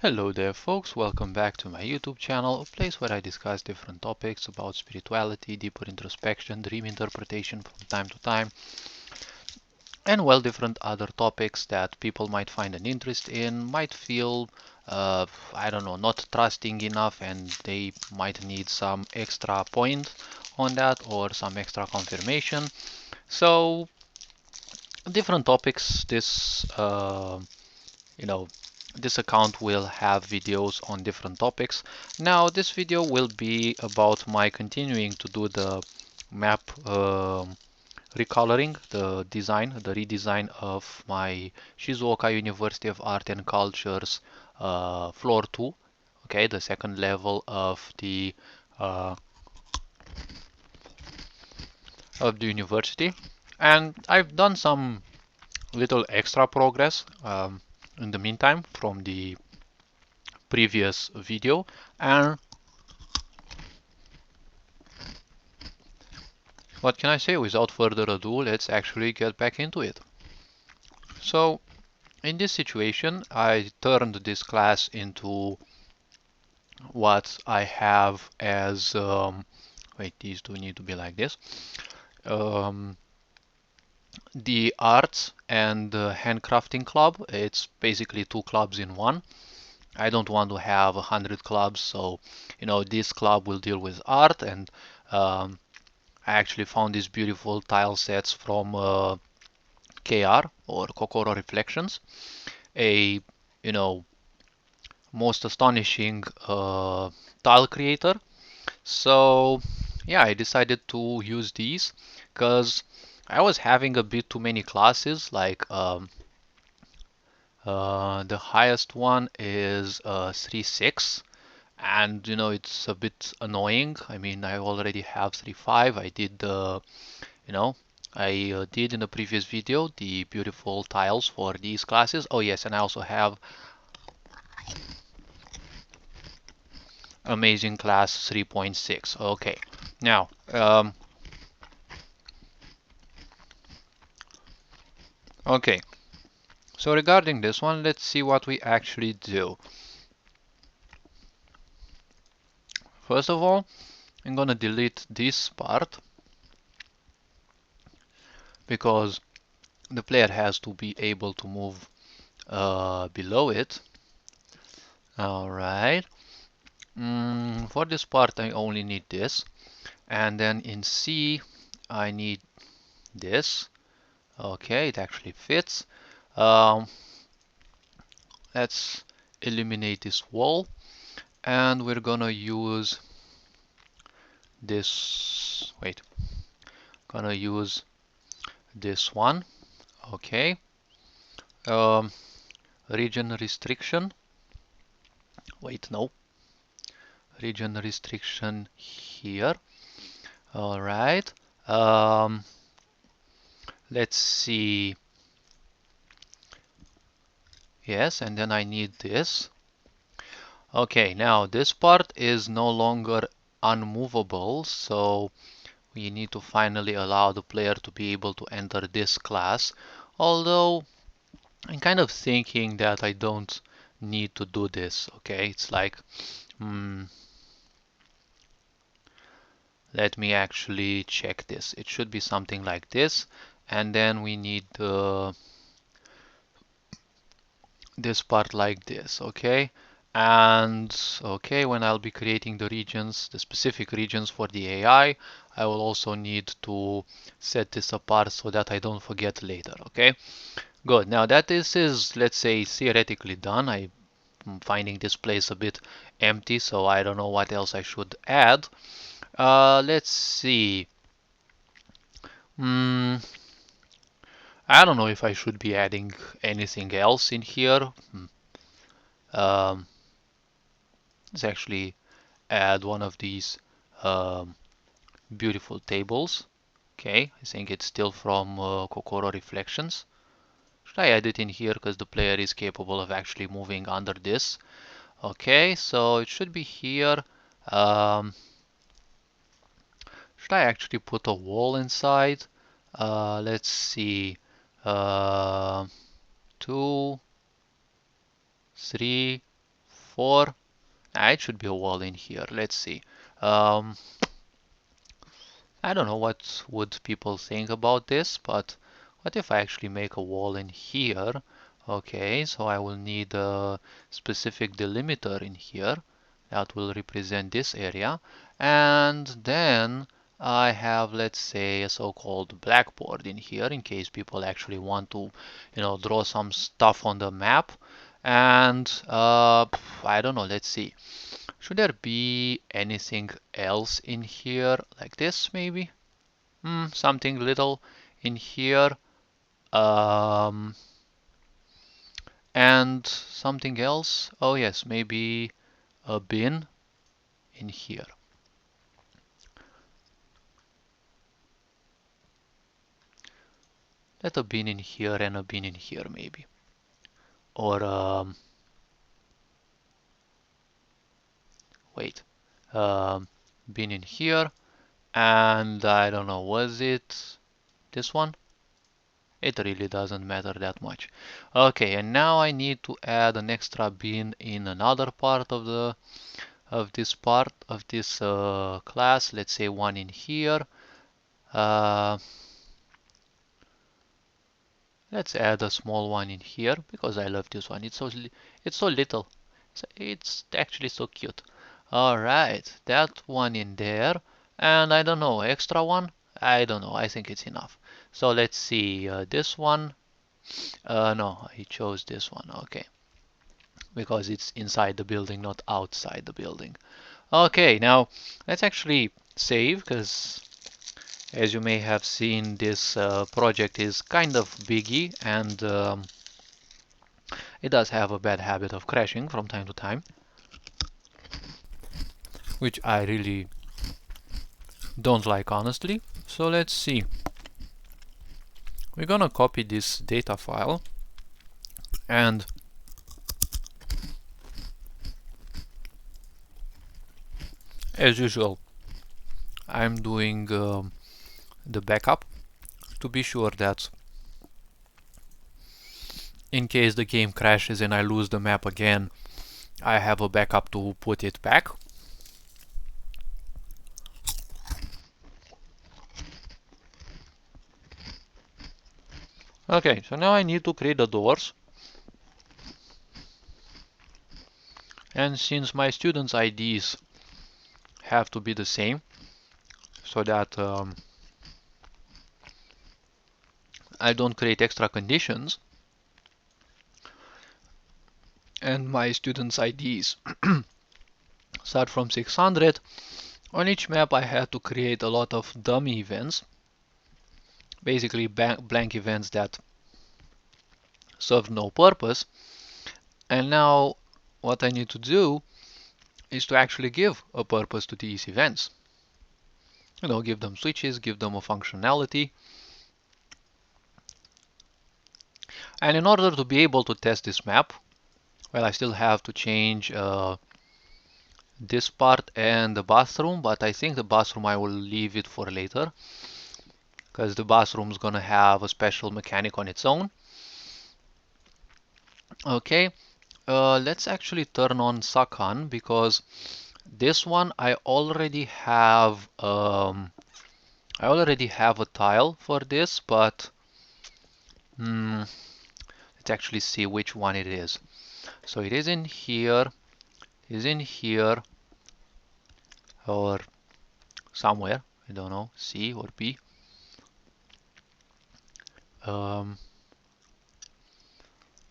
Hello there folks, welcome back to my YouTube channel, a place where I discuss different topics about spirituality, deeper introspection, dream interpretation from time to time, and well, different other topics that people might find an interest in, might feel, I don't know, not trusting enough, and they might need some extra point on that or some extra confirmation. So, different topics, you know, this account will have videos on different topics. Now this video will be about my continuing to do the map recoloring, the redesign of my Shizuoka University of Art and Culture's floor 2, okay, the second level uh, of the university. And I've done some little extra progress in the meantime from the previous video, and what can I say, without further ado, let's actually get back into it. So in this situation I turned this class into what I have as wait, these two need to be like this, um, the arts and handcrafting club. It's basically two clubs in one. I don't want to have 100 clubs, so this club will deal with art, and I actually found these beautiful tile sets from KR, or Kokoro Reflections, a you know most astonishing tile creator. So yeah, I decided to use these because I was having a bit too many classes. Like the highest one is 3.6, and it's a bit annoying. I mean, I already have 3.5. I did the you know I did in the previous video the beautiful tiles for these classes. Oh yes, and I also have amazing class 3.6. Okay, now okay, so regarding this one, let's see what we actually do. First of all, I'm gonna delete this part because the player has to be able to move below it. Alright, for this part I only need this, and then in C I need this. Okay, it actually fits. Um, let's eliminate this wall, and we're gonna use this. Wait, gonna use this one. Okay. Um, region restriction. Wait, no. Region restriction here. All right. Um, let's see. Yes, and then I need this. Okay, now this part is no longer unmovable, so we need to finally allow the player to be able to enter this class. Although I'm kind of thinking that I don't need to do this. Okay, it's like, let me actually check this. It should be something like this, and then we need this part like this. Okay, and okay, when I'll be creating the regions, the specific regions for the AI, I will also need to set this apart so that I don't forget later. Okay, good. Now that this is, let's say, theoretically done, I'm finding this place a bit empty, so I don't know what else I should add. Let's see. Hmm, I don't know if I should be adding anything else in here. Um, let's actually add one of these um, beautiful tables. Okay, I think it's still from Kokoro Reflections. Should I add it in here because the player is capable of actually moving under this? Okay, so it should be here. Um, should I actually put a wall inside? Let's see. Uh, 2, 3, 4. It should be a wall in here. Let's see. Um, I don't know what would people think about this, but what if I actually make a wall in here? Okay, so I will need a specific delimiter in here that will represent this area. And then I have, let's say, a so-called blackboard in here in case people actually want to, draw some stuff on the map. And I don't know, let's see. Should there be anything else in here like this maybe? Something little in here. Um, and something else. Oh yes, maybe a bin in here. Let a bin in here and a bin in here maybe. Or wait, um, bin in here. And I don't know, was it this one? It really doesn't matter that much. Okay, and now I need to add an extra bin in another part of this class. Let's say one in here. Uh, let's add a small one in here because I love this one. It's so little. It's actually so cute. All right, that one in there, and I don't know, extra one. I don't know. I think it's enough. So let's see. This one. No, I chose this one. Okay, because it's inside the building, not outside the building. Okay, now let's actually save because as you may have seen, this project is kind of biggy and it does have a bad habit of crashing from time to time, which I really don't like honestly. So let's see. We're gonna copy this data file and as usual I'm doing the backup to be sure that in case the game crashes and I lose the map again, I have a backup to put it back. Okay, so now I need to create the doors. And since my students' IDs have to be the same, so that I don't create extra conditions, and my students' IDs start from 600, on each map I had to create a lot of dummy events, basically blank events that serve no purpose. And now what I need to do is to actually give a purpose to these events. Give them switches, give them a functionality. And in order to be able to test this map, well, I still have to change this part and the bathroom, but I think the bathroom I will leave it for later because the bathroom is gonna have a special mechanic on its own. Okay, let's actually turn on Sakan because this one I already have a tile for this, but let's actually see which one it is. So it is in here, or somewhere, I don't know, C or B.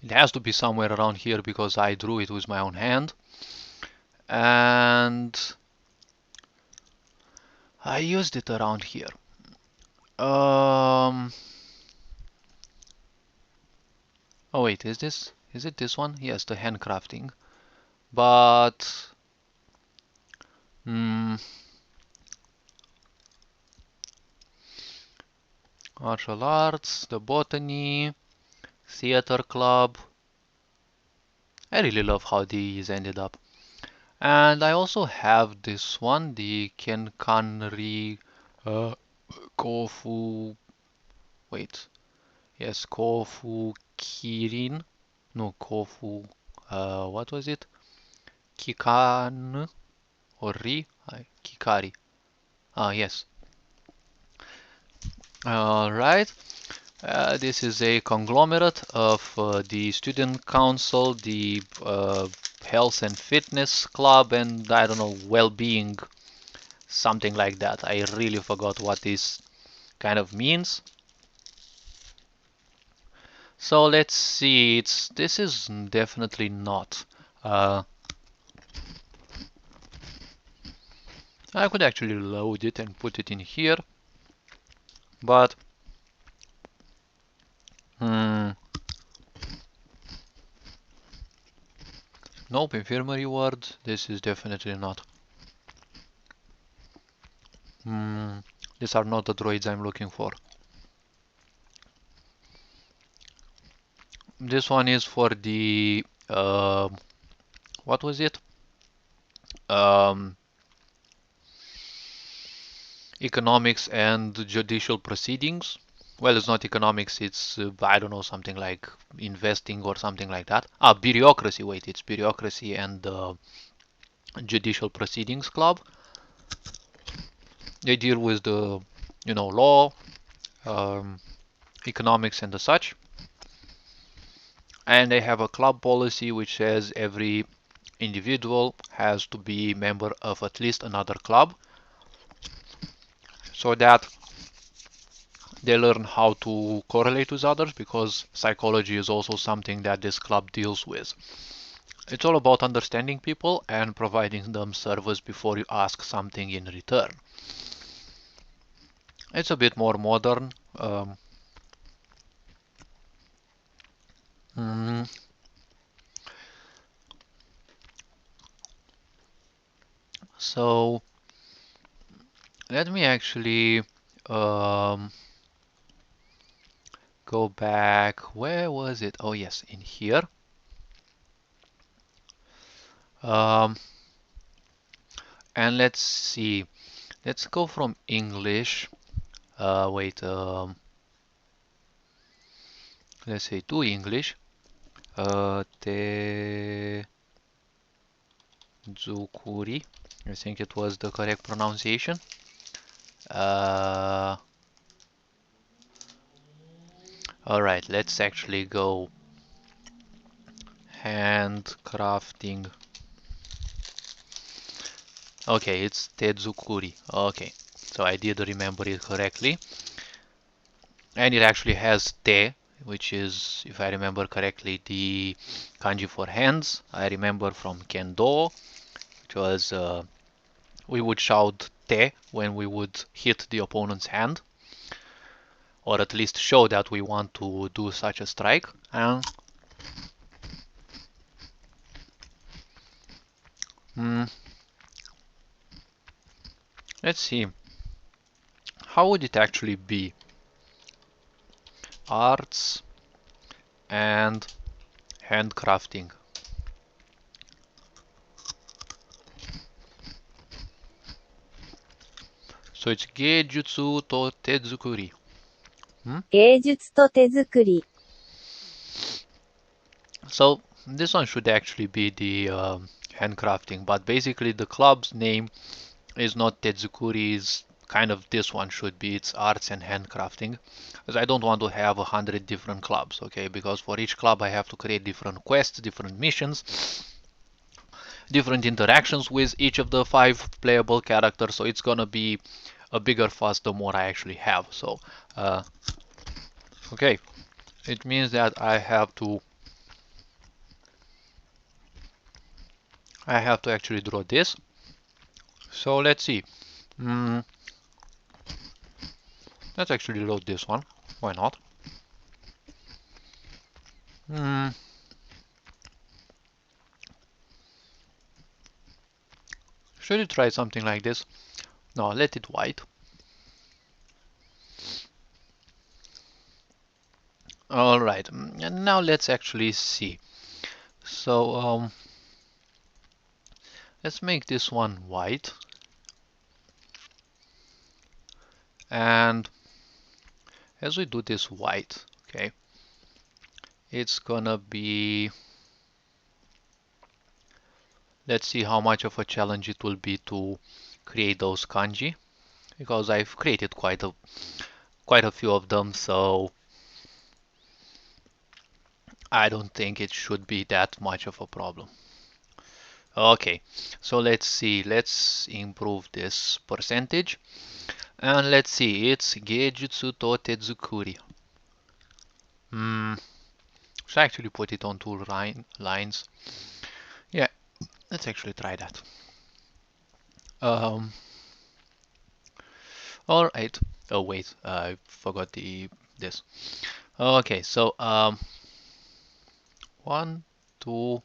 It has to be somewhere around here because I drew it with my own hand. And I used it around here. Oh wait, is it this one? Yes, the handcrafting. But martial arts, the botany, theater club. I really love how these ended up. And I also have this one, the Kenkanri Kofu. Wait, yes, Kofu Kirin. No, Kofu. What was it? Kikan or Ri? Kikari. Ah, yes. Alright. This is a conglomerate of the student council, the health and fitness club, and I don't know, well-being, something like that. I really forgot what this kind of means. So let's see. This is definitely not. I could actually load it and put it in here, but nope, infirmary ward. This is definitely not. These are not the droids I'm looking for. This one is for the what was it? Um, economics and judicial proceedings. Well, it's not economics, it's I don't know, something like investing or something like that. Ah, bureaucracy. Wait, it's bureaucracy and judicial proceedings club. They deal with the, law, um, economics and the such. And they have a club policy which says every individual has to be member of at least another club, so that they learn how to correlate with others, because psychology is also something that this club deals with. It's all about understanding people and providing them service before you ask something in return. It's a bit more modern. Mm, so let me actually um, go back. Where was it? Oh yes, in here. Um, and let's see. Let's go from English. Wait. Let's say to English. Tezukuri. I think it was the correct pronunciation. Uh, Alright, let's actually go handcrafting. Okay, it's Tezukuri. Okay, so I did remember it correctly. And it actually has Te, which is, if I remember correctly, the kanji for hands. I remember from Kendo, which was we would shout Te when we would hit the opponent's hand, or at least show that we want to do such a strike. And let's see, how would it actually be? Arts and handcrafting. So it's Geijutsu to Tezukuri. 芸術と手作り So this one should actually be the handcrafting, but basically the club's name is not Tezukuri, is kind of this one should be. It's arts and handcrafting, because I don't want to have 100 different clubs, okay? Because for each club I have to create different quests, different missions, different interactions with each of the 5 playable characters, so it's gonna be a bigger fuss the more I actually have. So okay, it means that I have to actually draw this. So let's see. Let's actually load this one. Why not? Should we try something like this? No, let it white. Alright, and now let's actually see. So let's make this one white. And as we do this white, okay, it's gonna be Let's see how much of a challenge it will be to create those kanji, because I've created quite a few of them, so I don't think it should be that much of a problem. Okay, so let's see. Let's improve this percentage. And let's see, it's Geijutsu to Tezukuri. Should I actually put it on two lines? Yeah, let's actually try that. Um, all right. Oh wait, I forgot this. Okay, so one, two.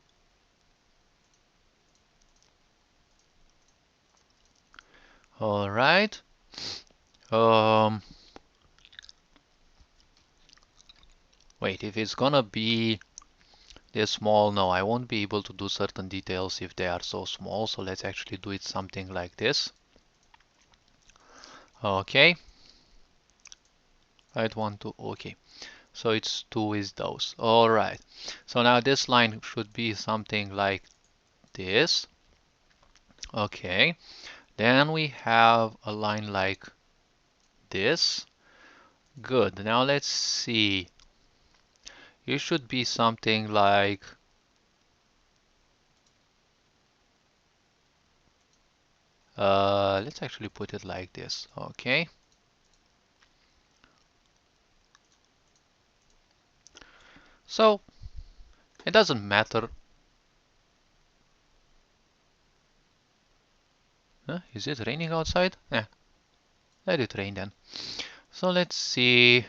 All right. Um, wait, if it's gonna be this small, no, I won't be able to do certain details if they are so small. So let's actually do it something like this. Okay. Right, one, two. Okay. So it's two is those. All right. So now this line should be something like this. Okay. Then we have a line like this. Good. Now let's see. It should be something like let's actually put it like this. Okay. So it doesn't matter. Huh? Is it raining outside? Yeah, let it rain then. So let's see.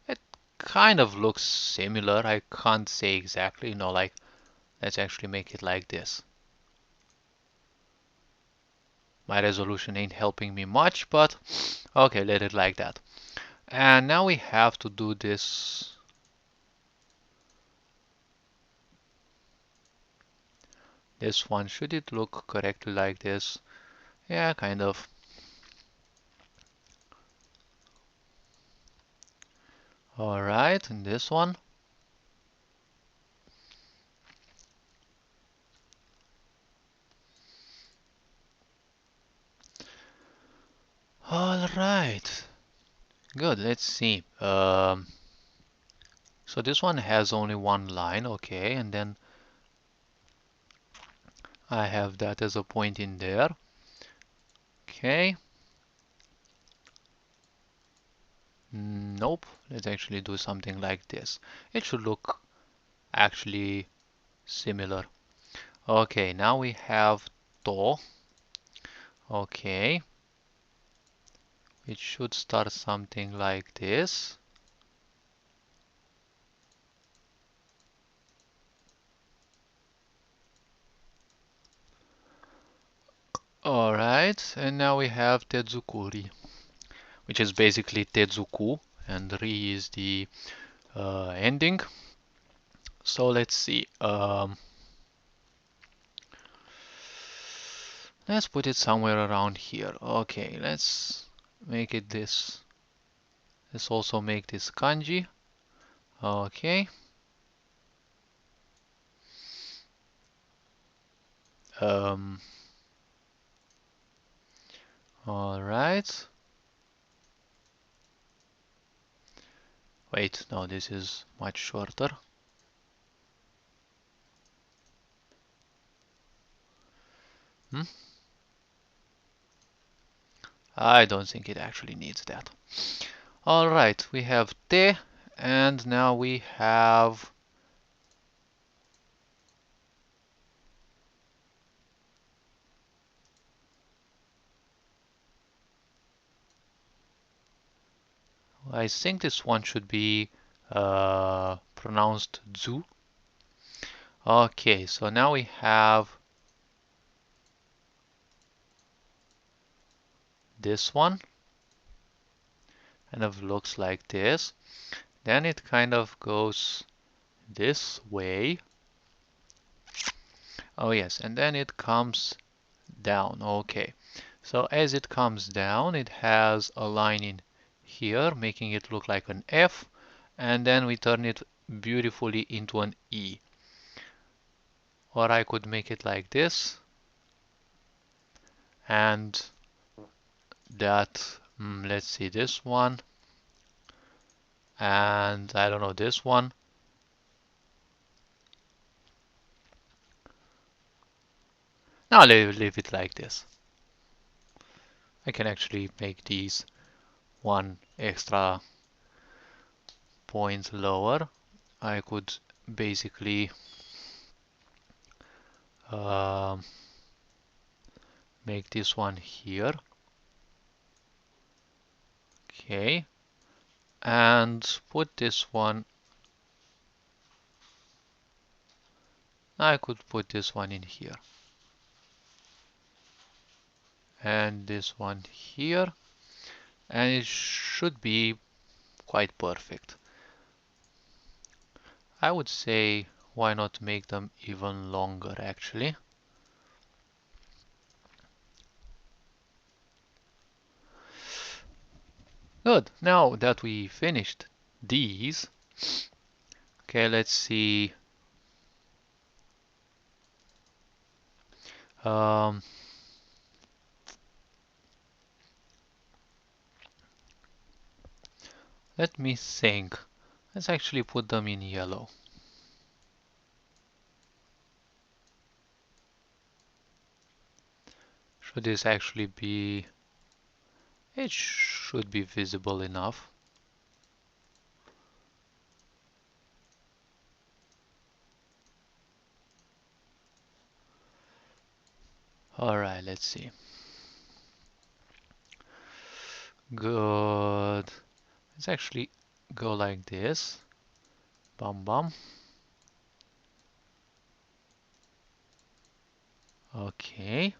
It kind of looks similar. I can't say exactly. Like let's actually make it like this. My resolution ain't helping me much, but okay, let it like that. And now we have to do this. This one, should it look correctly like this? Yeah, kind of. All right, and this one. All right, good. Let's see. So this one has only one line, okay, and then I have that as a point in there. Okay. Nope. Let's actually do something like this. It should look actually similar. Okay, now we have to. Okay. It should start something like this. Alright, and now we have Tezukuri, which is basically Tezuku, and Ri is the ending. So let's see. Let's put it somewhere around here. Okay, let's make it this. Let's also make this kanji. Okay. Um, all right. Wait, no, this is much shorter. Hmm? I don't think it actually needs that. All right, we have te, and now we have. I think this one should be pronounced zu. Okay, so now we have this one. Kind of looks like this. Then it kind of goes this way. Oh yes, and then it comes down. Okay, so as it comes down, it has a line in here, making it look like an F, and then we turn it beautifully into an E. Or I could make it like this, and that, let's see, this one, and I don't know, this one. Now leave it like this. I can actually make these one extra point lower. I could basically um, make this one here. Okay, and put this one. I could put this one in here, and this one here, and it should be quite perfect. I would say, why not make them even longer actually? Good. Now that we finished these, okay, let's see. Um, Let me think. Let's actually put them in yellow. Should this actually be... It should be visible enough. Alright, let's see. Good. Let's actually go like this. Bum bum. Okay.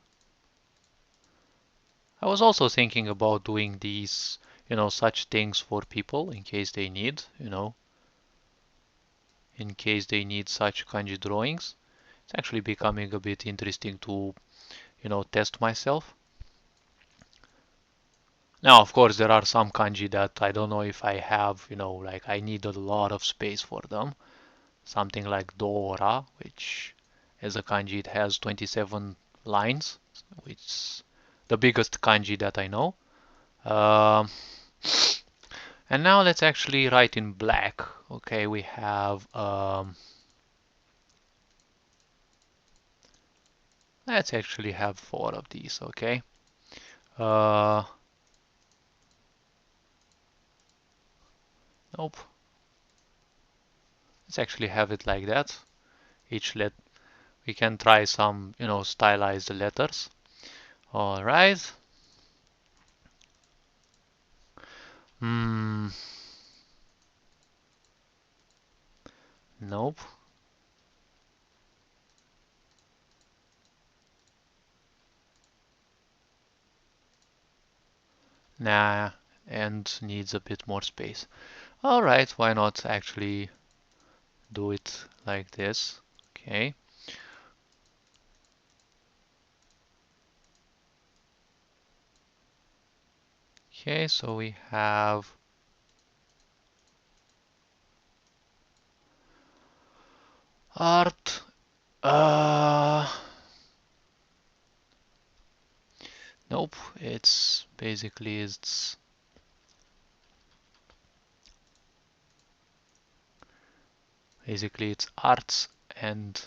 I was also thinking about doing these, such things for people in case they need, in case they need such kanji drawings. It's actually becoming a bit interesting to, test myself. Now, of course, there are some kanji that I don't know if I have, like I need a lot of space for them. Something like Dora, which as a kanji it has 27 lines, which is the biggest kanji that I know. Um, and now let's actually write in black. Okay, we have, let's actually have 4 of these, okay? Uh, nope. Let's actually have it like that. Each let We can try some, stylized letters. All right. Hmm. Nope. Nah, and needs a bit more space. All right, why not actually do it like this? Okay. Okay, so we have art. Nope. It's arts and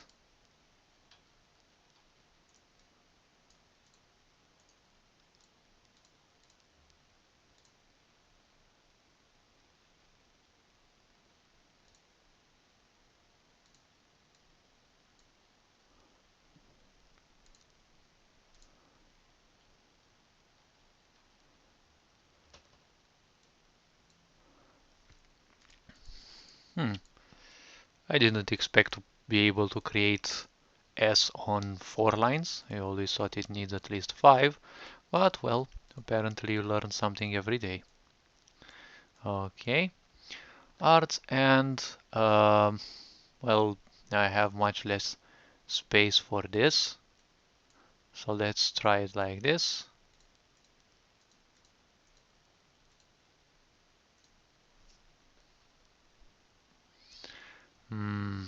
hmm. I didn't expect to be able to create S on 4 lines. I always thought it needs at least 5, but well, apparently you learn something every day. Okay, arts and well, I have much less space for this, so let's try it like this. Hmm.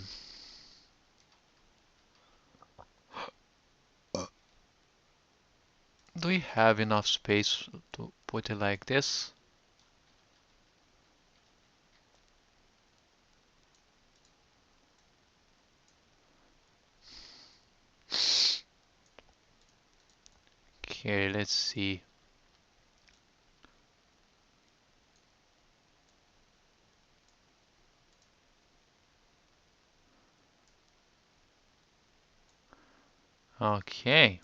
Do we have enough space to put it like this? Okay, let's see. Okay.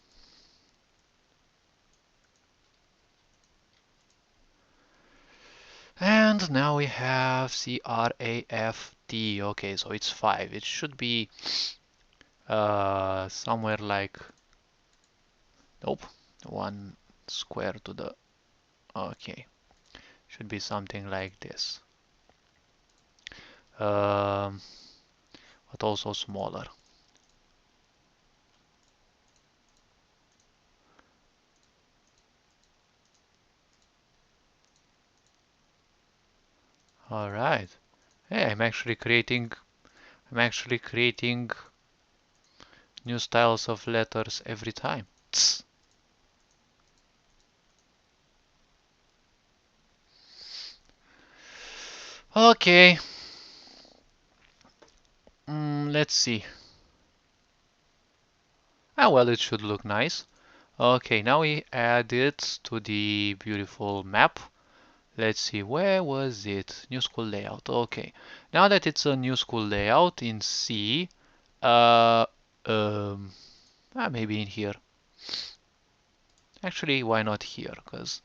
And now we have CRAFT. Okay, so it's 5. It should be somewhere like, nope, 1 square to the, okay, should be something like this. But also smaller. All right. Hey, I'm actually creating new styles of letters every time. Tss. Okay. Let's see. Ah, well, it should look nice. Okay, now we add it to the beautiful map. Let's see, where was it? New school layout. Okay, now that it's a new school layout in C, uh, um, maybe in here. Actually, why not here? Because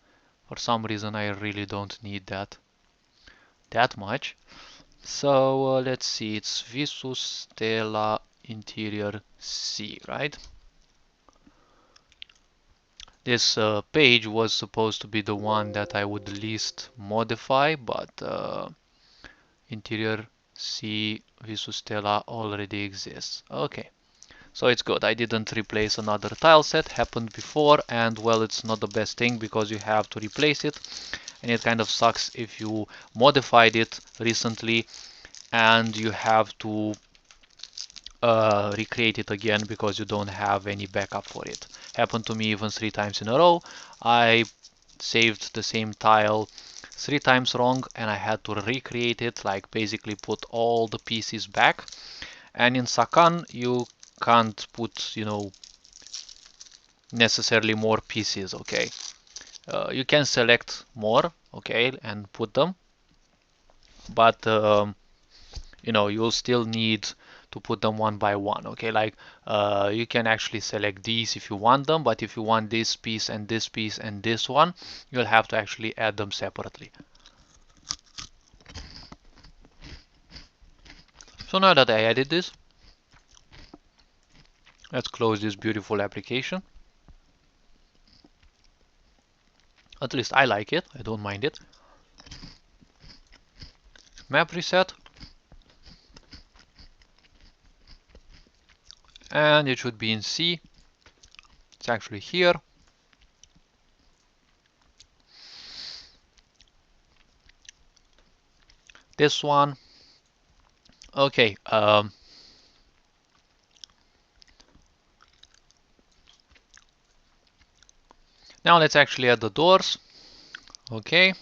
for some reason I really don't need that much. So let's see, it's Visus Stella Interior C, right? This page was supposed to be the one that I would least modify, but Interior C Visus Stella already exists. Okay, so it's good. I didn't replace another tile set, happened before, and well, it's not the best thing because you have to replace it, and it kind of sucks if you modified it recently and you have to recreate it again because you don't have any backup for it. Happened to me even 3 times in a row. I saved the same tile 3 times wrong and I had to recreate it, like basically put all the pieces back. And in Sakan you can't put, necessarily more pieces, okay? You can select more, okay, and put them, but you'll still need to put them one by one, okay? Like you can actually select these if you want them, but if you want this piece and this piece and this one, you'll have to actually add them separately. So now that I added this, let's close this beautiful application. At least I like it, I don't mind it. Map reset, and it should be in C. It's actually here. This one. Okay, now let's actually add the doors. Okay,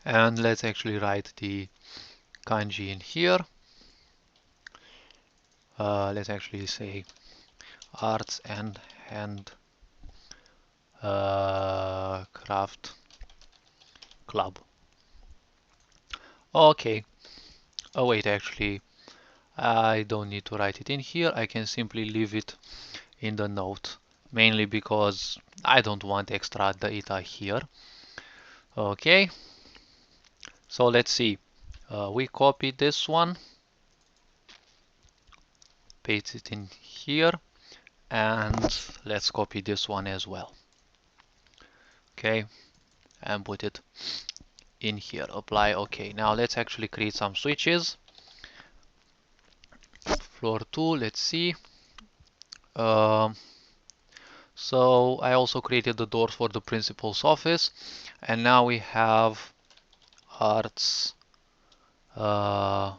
and let's actually write the kanji in here. Let's actually say arts and hand craft club. Okay. Oh wait, actually, I don't need to write it in here. I can simply leave it in the note, mainly because I don't want extra data here. Okay. So let's see. We copy this one, paste it in here, and let's copy this one as well. Okay, and put it in here. Apply. Okay, now let's actually create some switches. Floor 2, let's see. Um, so I also created the door for the principal's office, and now we have arts. Uh,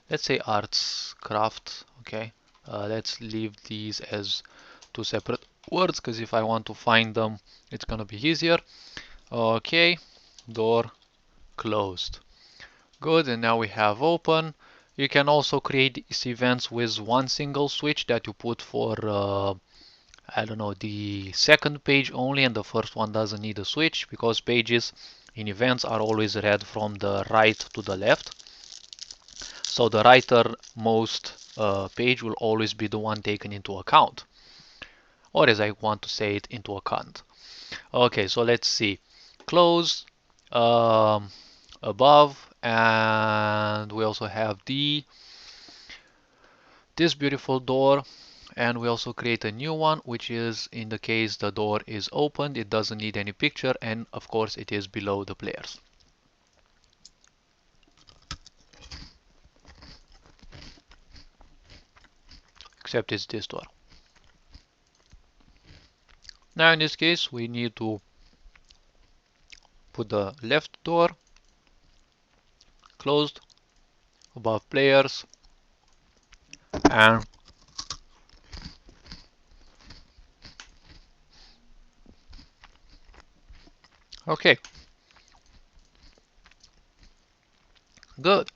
let's say arts craft. Okay, Let's leave these as two separate words, because if I want to find them, it's gonna be easier. Okay, door closed. Good, and now we have open. You can also create these events with one single switch that you put for, I don't know, the second page only, and the first one doesn't need a switch, because pages in events are always read from the right to the left. So the rightmost page will always be the one taken into account, or as I want to say it, into account. Okay, so let's see. Close, um, above, and we also have this beautiful door, and we also create a new one, which is in the case the door is opened, it doesn't need any picture, and of course it is below the players. Except it's this door. Now in this case we need to put the left door closed above players, and okay, good.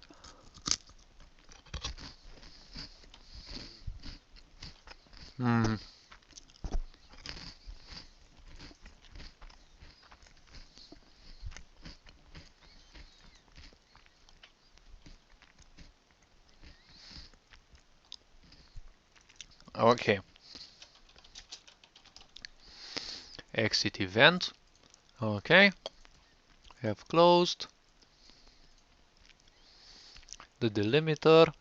Hmm. Okay, exit event. Okay, have closed the delimiter.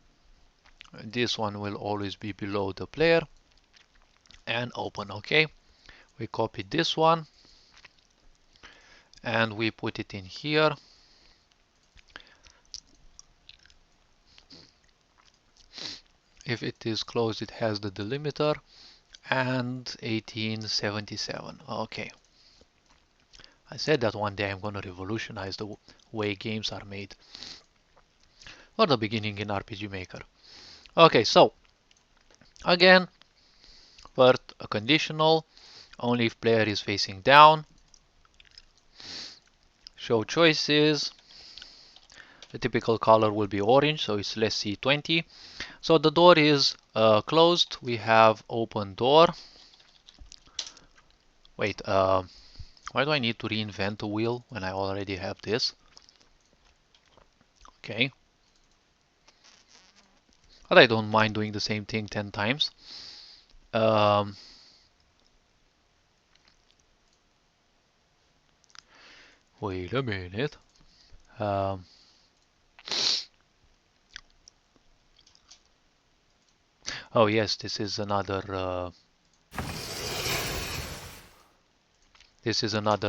This one will always be below the player, and open. Okay, we copy this one and we put it in here. If it is closed, it has the delimiter and 1877. Okay, I said that one day I'm gonna revolutionize the way games are made, or the beginning in RPG Maker. Okay, so again, first a conditional, only if player is facing down. Show choices. The typical color will be orange, so it's less C20. So the door is closed. We have open door. Wait, why do I need to reinvent the wheel when I already have this? Okay. But I don't mind doing the same thing 10 times. Um, Wait a minute. Um, oh yes, this is another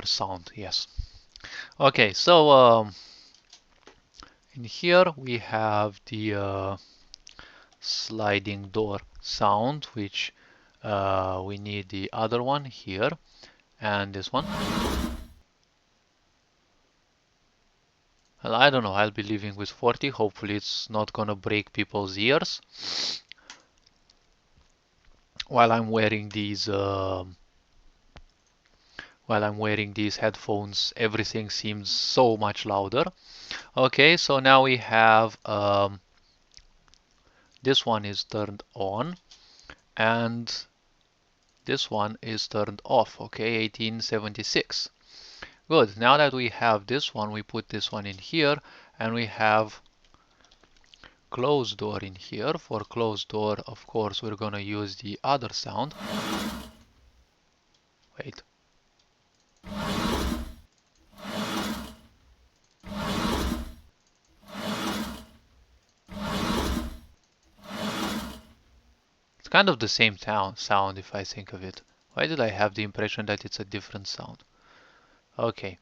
sound. Yes. Okay, so in here we have the sliding door sound, which we need the other one here, and this one. Well, I don't know, I'll be living with 40. Hopefully it's not gonna break people's ears while I'm wearing these headphones. Everything seems so much louder. Okay, so now we have this one is turned on and this one is turned off. Okay, 1876. Good. Now that we have this one, we put this one in here, and we have closed door in here. For closed door, of course, we're gonna use the other sound. Wait. It's kind of the same sound if I think of it. Why did I have the impression that it's a different sound? Okay.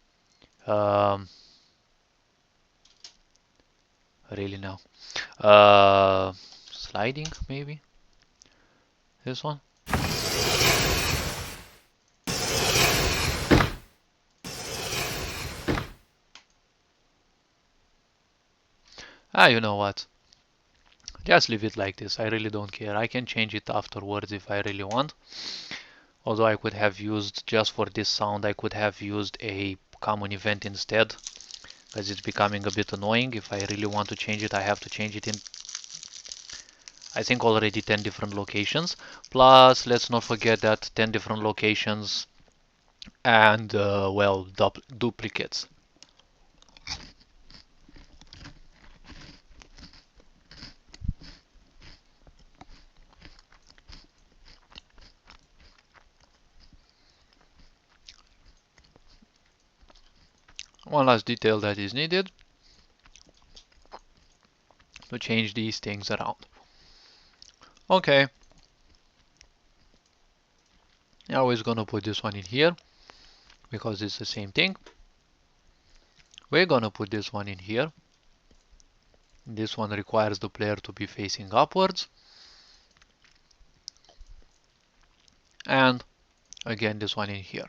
Really now. Sliding maybe? This one? Ah, you know what? Just leave it like this. I really don't care. I can change it afterwards if I really want. Although I could have used, just for this sound, I could have used a common event instead, because it's becoming a bit annoying. If I really want to change it, I have to change it in, I think, already 10 different locations. Plus, let's not forget that 10 different locations and, well, duplicates. One last detail that is needed to change these things around. Okay, now we're gonna put this one in here because it's the same thing. We're gonna put this one in here. This one requires the player to be facing upwards. And again, this one in here.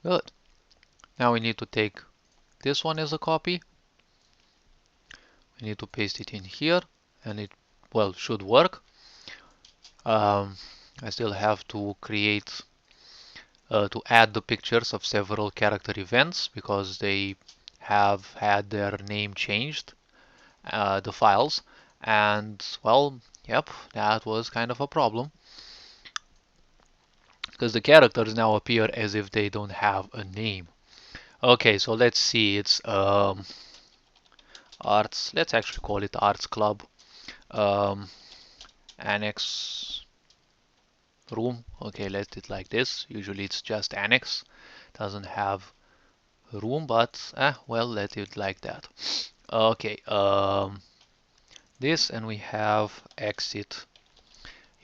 Good. Now we need to take this one as a copy. We need to paste it in here, and it, well, should work. I still have to create, to add the pictures of several character events because they have had their name changed, the files. And, well, yep, that was kind of a problem because the characters now appear as if they don't have a name. Okay, so let's see. It's arts. Let's actually call it Arts Club. Um, Annex room. Okay, let it like this. Usually it's just annex. Doesn't have room, but well, let it like that. Okay, this, and we have exit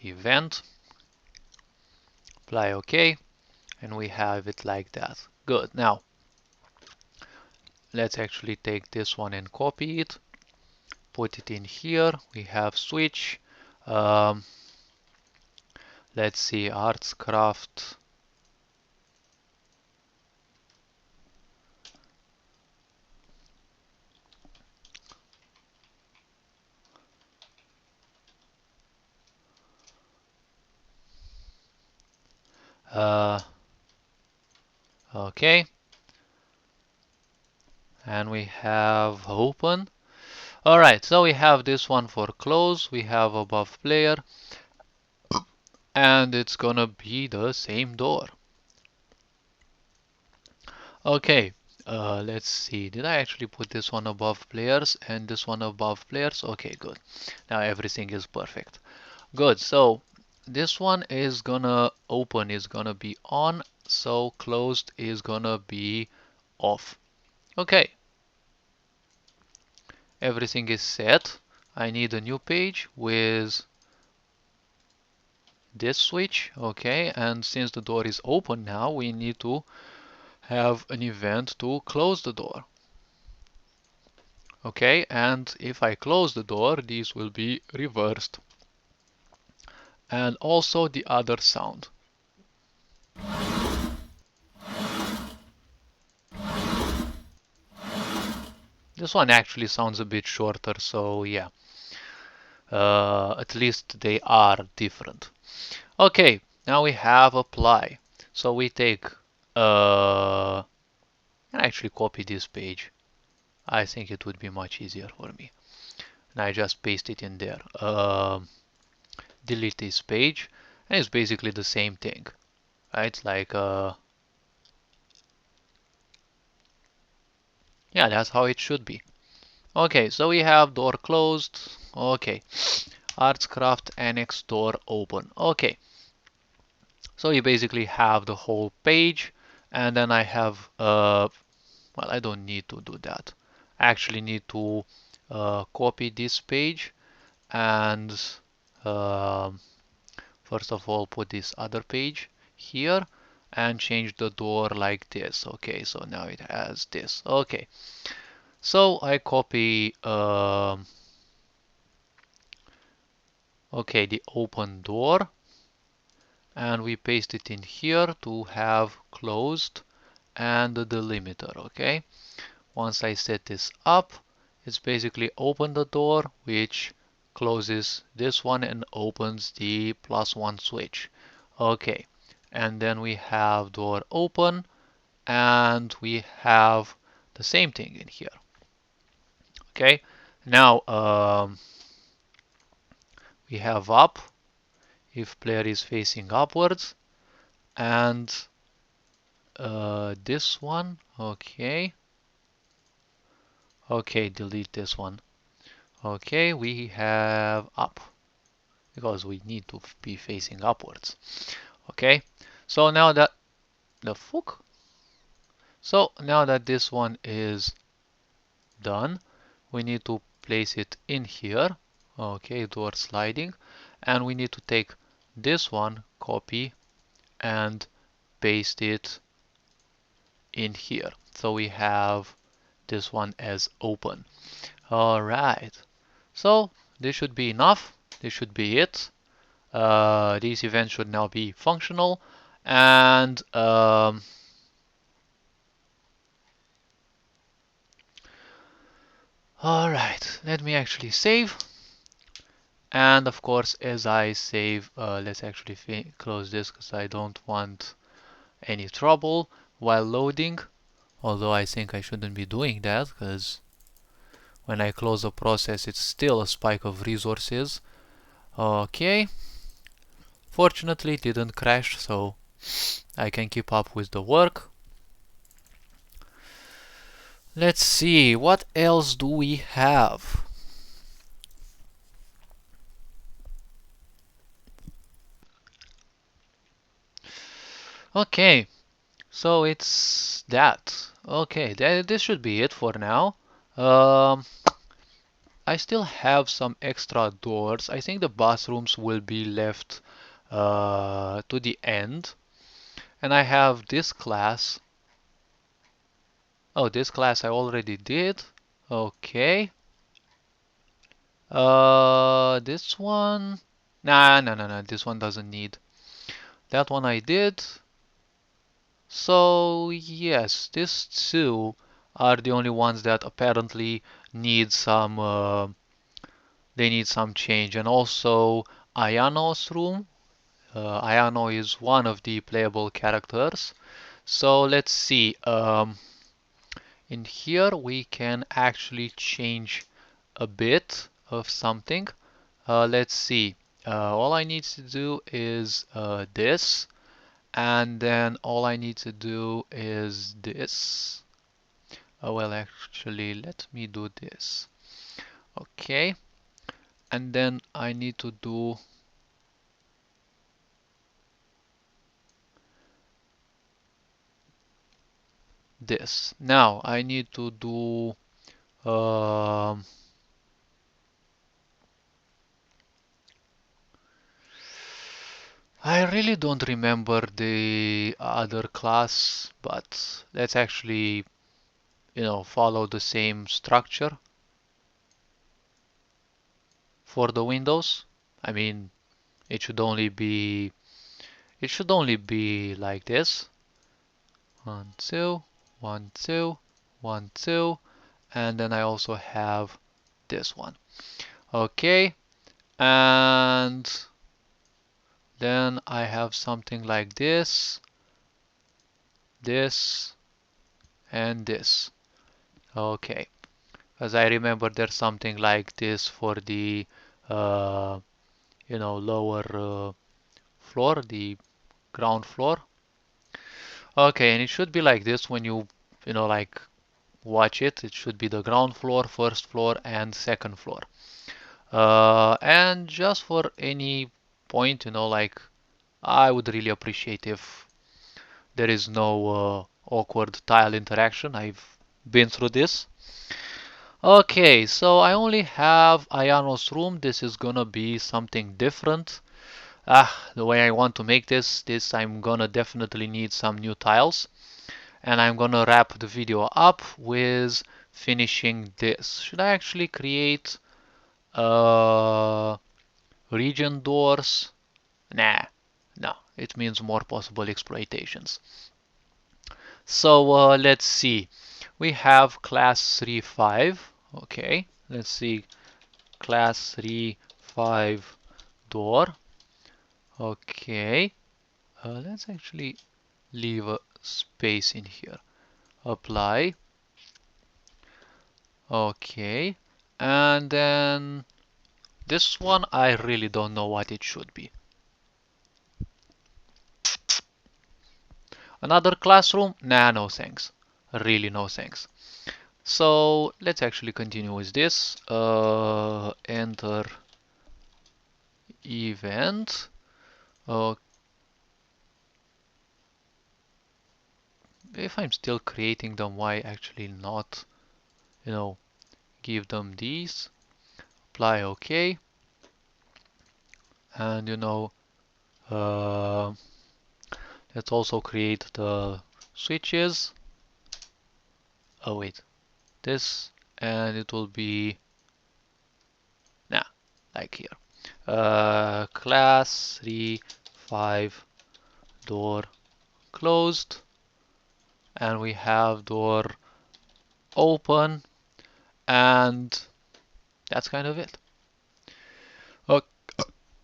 event. Apply OK, and we have it like that. Good. Now let's actually take this one and copy it. Put it in here. We have switch. Um, let's see, arts craft. Okay, and we have open. All right, so we have this one for close. We have above player, and it's gonna be the same door. Okay, let's see. Did I actually put this one above players and this one above players? Okay, good. Now everything is perfect. Good. So this one is gonna open is gonna be on, so closed is gonna be off. Okay, everything is set. I need a new page with this switch. Okay, and since the door is open now, we need to have an event to close the door. Okay, and if I close the door, these will be reversed. And also the other sound. This one actually sounds a bit shorter, so yeah. At least they are different. Okay, now we have apply. So we take, and actually copy this page. I think it would be much easier for me. And I just paste it in there. Delete this page, and it's basically the same thing, right? Like, yeah, that's how it should be. Okay, so we have door closed. Okay, Artscraft Annex door open. Okay, so you basically have the whole page, and then I have, well, I don't need to do that. I actually need to copy this page and first of all put this other page here and change the door like this. Okay, so now it has this. Okay, so I copy okay, the open door, and we paste it in here to have closed and the delimiter. Okay, once I set this up, it's basically open the door, which closes this one and opens the +1 switch. Okay, and then we have door open, and we have the same thing in here. Okay, now we have up if player is facing upwards, and this one. Okay, delete this one. Okay, we have up because we need to be facing upwards. Okay, so now that the fuck. So now that this one is done, we need to place it in here. Okay, door sliding, and we need to take this one, copy, and paste it in here. So we have this one as open. All right. So this should be enough. This should be it. These events should now be functional, and all right. Let me actually save. And of course, as I save, let's actually close this because I don't want any trouble while loading. Although I think I shouldn't be doing that because when I close a process, it's still a spike of resources. Okay. Fortunately, it didn't crash, so I can keep up with the work. Let's see, what else do we have? Okay, so it's that. Okay, this should be it for now. Um, I still have some extra doors. I think the bathrooms will be left to the end. And I have this class. Oh, this class I already did. Okay. This one. Nah, no. This one doesn't need. That one I did. So yes, these two are the only ones that apparently need some. They need some change, and also Ayano's room. Ayano is one of the playable characters. So let's see. In here we can actually change a bit of something. Let's see. All I need to do is this, and then all I need to do is this. Well, actually, let me do this. Okay, and then I need to do this. Now I need to do I really don't remember the other class, but let's actually, follow the same structure for the windows. I mean, it should only be like this. 1, 2, 1, 2, 1, 2, and then I also have this one. Okay, and then I have something like this, this, and this. Okay, as I remember, there's something like this for the uh, lower floor, the ground floor. Okay, and it should be like this when like watch it. It should be the ground floor, first floor, and second floor. And just for any point, like I would really appreciate if there is no awkward tile interaction. I've been through this. Okay, so I only have Ayano's room. This is gonna be something different. The way I want to make this I'm gonna definitely need some new tiles. And I'm gonna wrap the video up with finishing this. Should I actually create region doors? Nah, no, it means more possible exploitations. So let's see. We have class 3.5. Okay, let's see. Class 3 5 door. Okay, let's actually leave a space in here. Apply. Okay, and then this one I really don't know what it should be. Another classroom? Nah, no thanks. Really no thanks. So let's actually continue with this. Enter event. Uh, if I'm still creating them, why actually not, give them these? Apply OK. And uh, let's also create the switches. Oh wait, this, and it will be, nah, like here. Class 3, 5, door closed, and we have door open, and that's kind of it.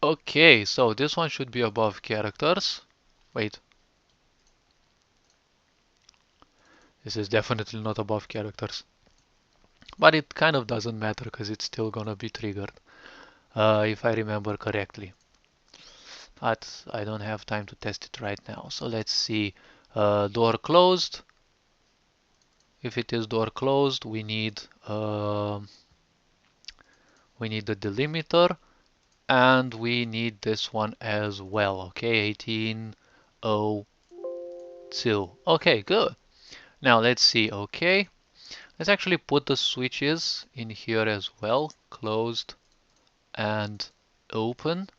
Okay, so this one should be above characters. Wait, this is definitely not above characters. But it kind of doesn't matter because it's still gonna be triggered, if I remember correctly. But I don't have time to test it right now. So let's see. Door closed. If it is door closed, we need the delimiter, and we need this one as well. Okay, 1802. Okay, good. Now let's see. Okay, let's actually put the switches in here as well. Closed and open.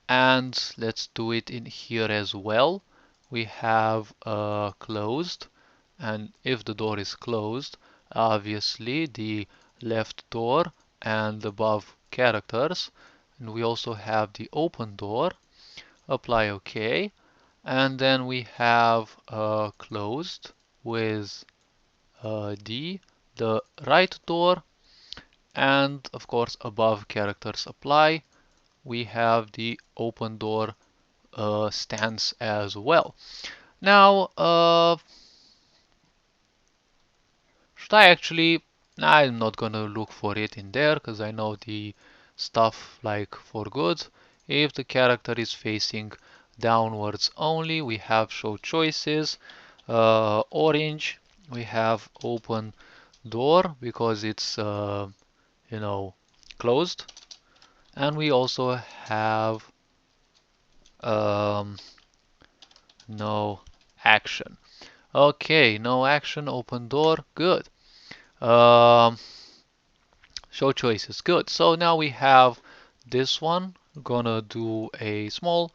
And let's do it in here as well. We have closed, and if the door is closed, obviously the left door and above characters, and we also have the open door. Apply OK, and then we have closed with the right door, and of course above characters apply, we have the open door stance as well. Now, should I actually? I'm not gonna look for it in there because I know the stuff like for good. If the character is facing downwards only, we have show choices. Orange, we have open door because it's closed, and we also have um, no action. Okay, no action, open door, good. Um, Show choices, good. So now we have this one. We're gonna do a small